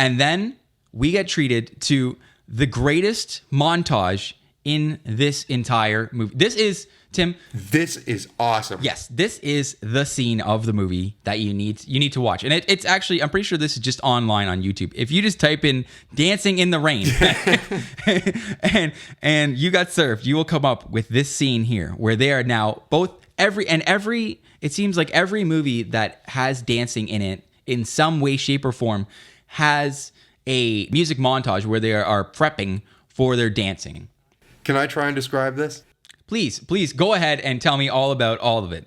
And then we get treated to the greatest montage in this entire movie. This is, Tim. This is awesome. Yes, this is the scene of the movie that you need to watch. And it's actually, I'm pretty sure this is just online on YouTube. If you just type in "dancing in the rain" and you got served, you will come up with this scene here where they are now both it seems like every movie that has dancing in it in some way, shape, or form has a music montage where they are prepping for their dancing. Can I try and describe this? Please go ahead and tell me all about all of it.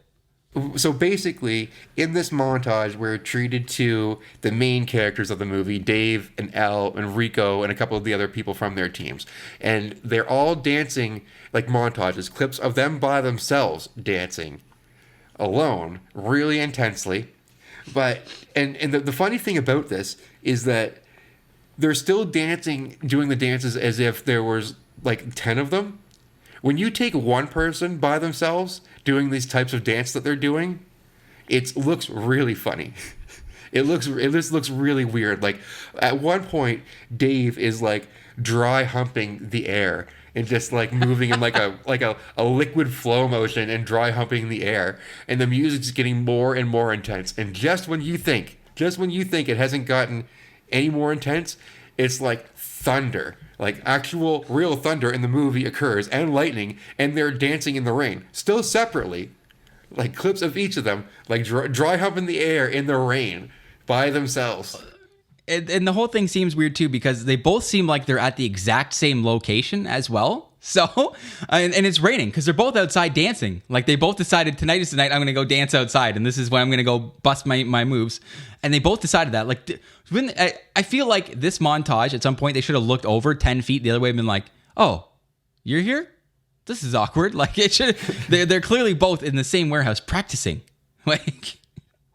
So basically, in this montage, we're treated to the main characters of the movie, Dave and Elle and Rico and a couple of the other people from their teams. And they're all dancing like montages, clips of them by themselves dancing alone, really intensely. But and the funny thing about this is that they're still dancing, doing the dances as if there was like 10 of them. When you take one person by themselves doing these types of dance that they're doing, it looks really funny. It just looks really weird. Like at one point, Dave is like dry humping the air and just like moving in like a liquid flow motion and dry humping the air, and the music's getting more and more intense. And just when you think it hasn't gotten any more intense, it's like thunder. Like actual real thunder in the movie occurs, and lightning, and they're dancing in the rain. Still separately, like clips of each of them, like dry humping the air in the rain by themselves. And the whole thing seems weird too, because they both seem like they're at the exact same location as well. So, and it's raining because they're both outside dancing. Like they both decided tonight is the night I'm going to go dance outside, and this is when I'm going to go bust my moves. And they both decided that. Like when I feel like this montage at some point they should have looked over 10 feet the other way and been like, "Oh, you're here? This is awkward." Like it should. They're clearly both in the same warehouse practicing. Like.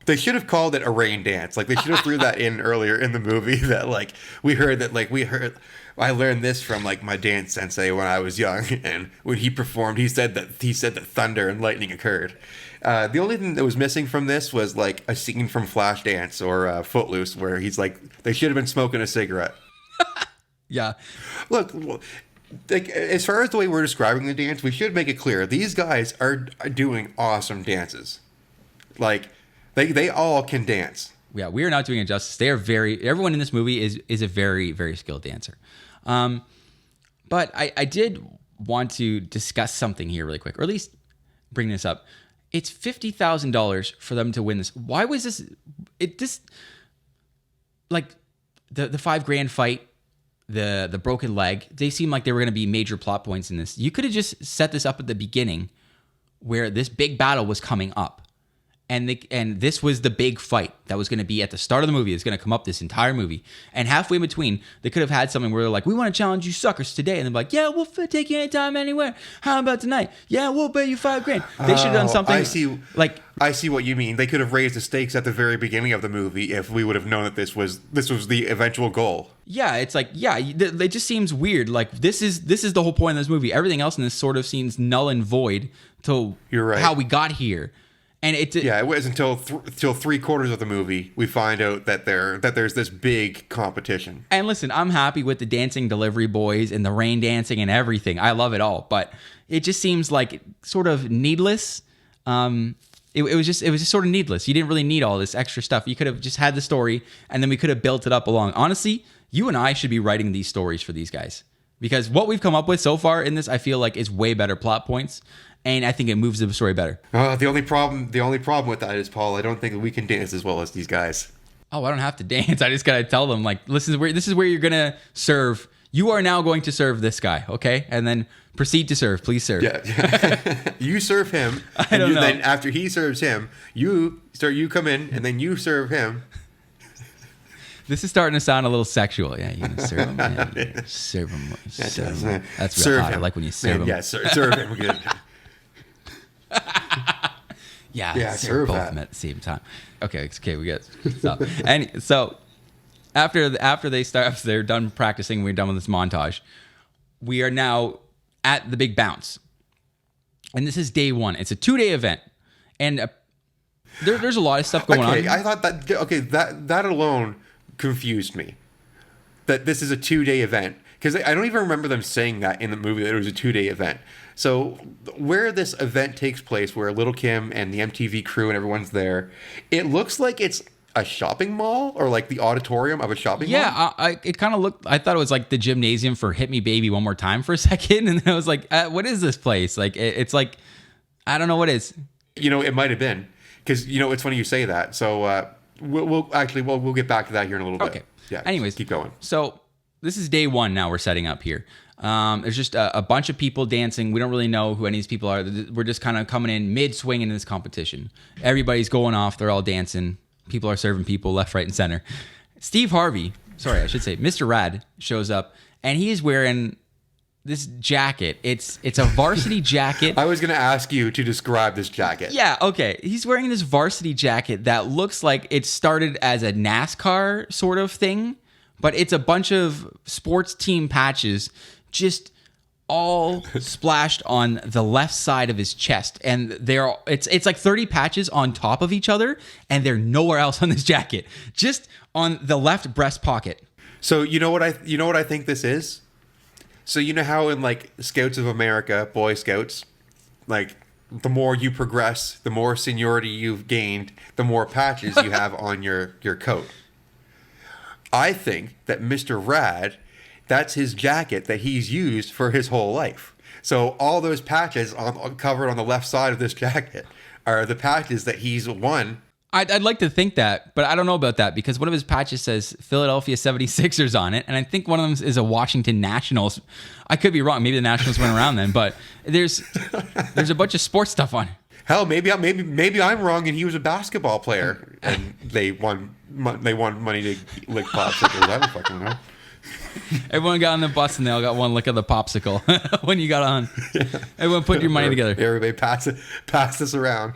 They should have called it a rain dance. Like they should have threw that in earlier in the movie that like we heard I learned this from like my dance sensei when I was young, and when he performed he said that thunder and lightning occurred. The only thing that was missing from this was like a scene from Flashdance or Footloose where he's like they should have been smoking a cigarette. Yeah. Look, like as far as the way we're describing the dance, we should make it clear these guys are doing awesome dances. Like they all can dance. Yeah, we are not doing it justice. They are everyone in this movie is a very, very skilled dancer. But I did want to discuss something here really quick, or at least bring this up. It's $50,000 for them to win this. Why was this? Like the $5,000 fight, the broken leg. They seem like they were going to be major plot points in this. You could have just set this up at the beginning, where this big battle was coming up. And this was the big fight that was going to be at the start of the movie. It's going to come up this entire movie. And halfway in between, they could have had something where they're like, "We want to challenge you suckers today." And they're like, "Yeah, we'll take you anytime, anywhere. How about tonight? Yeah, we'll pay you $5,000." They should have done something. I see what you mean. They could have raised the stakes at the very beginning of the movie if we would have known that this was the eventual goal. Yeah, it's like, it just seems weird. Like this is the whole point of this movie. Everything else in this sort of seems null and void to how we got here. And it was until 3/4 of the movie we find out that there's this big competition. And listen, I'm happy with the dancing delivery boys and the rain dancing and everything. I love it all, but it just seems like sort of needless. It was just sort of needless. You didn't really need all this extra stuff. You could have just had the story, and then we could have built it up along. Honestly, you and I should be writing these stories for these guys, because what we've come up with so far in this, I feel like, is way better plot points. And I think it moves the story better. The only problem with that is, Paul, I don't think that we can dance as well as these guys. Oh, I don't have to dance. I just gotta tell them, like, this is where you're gonna serve. You are now going to serve this guy, okay? And then proceed to serve. Please serve. Yeah. You serve him. I don't know. Then after he serves him, you come in, and then you serve him. This is starting to sound a little sexual. Yeah, you're gonna serve him. Yeah, serve him. Serve him. That's real hot. I like when you serve him. Yeah, serve him. Good. Yeah, serve both of them at the same time. Okay, we got stop. And so after they're done practicing, we're done with this montage. We are now at the big bounce, and this is day one. It's a 2-day event, and there's a lot of stuff going on. I thought that that alone confused me. that this is a 2-day event. Because I don't even remember them saying that in the movie, that it was a 2-day event. So where this event takes place, where Little Kim and the MTV crew and everyone's there, it looks like it's a shopping mall or like the auditorium of a shopping mall. Yeah, it kind of looked. I thought it was like the gymnasium for "Hit Me, Baby, One More Time" for a second, and then I was like, "What is this place?" Like, it's like, I don't know what it is. It might have been because it's funny you say that. So we'll get back to that here in a little bit. Okay. Yeah. Anyways, keep going. So this is day one. Now we're setting up here. There's just a bunch of people dancing. We don't really know who any of these people are. We're just kind of coming in mid-swing into this competition. Everybody's going off. They're all dancing. People are serving people left, right, and center. Steve Harvey, sorry, I should say, Mr. Rad shows up, and he is wearing this jacket. It's a varsity jacket. I was going to ask you to describe this jacket. Yeah, okay. He's wearing this varsity jacket that looks like it started as a NASCAR sort of thing, but it's a bunch of sports team patches just all splashed on the left side of his chest, and it's like 30 patches on top of each other, and they're nowhere else on this jacket, just on the left breast pocket. So you know what I think this is? So you know how in like Scouts of America, Boy Scouts, like the more you progress, the more seniority you've gained, the more patches you have on your coat. I think that Mr. Rad, that's his jacket that he's used for his whole life. So all those patches covered on the left side of this jacket are the patches that he's won. I'd like to think that, but I don't know about that because one of his patches says Philadelphia 76ers on it, and I think one of them is a Washington Nationals. I could be wrong. Maybe the Nationals went around then, but there's a bunch of sports stuff on it. Hell, maybe I'm wrong, and he was a basketball player, and they won money to lick popsicles. I don't fucking know. Everyone got on the bus and they all got one lick of the popsicle when you got on. Everyone put your money together. Everybody pass this around.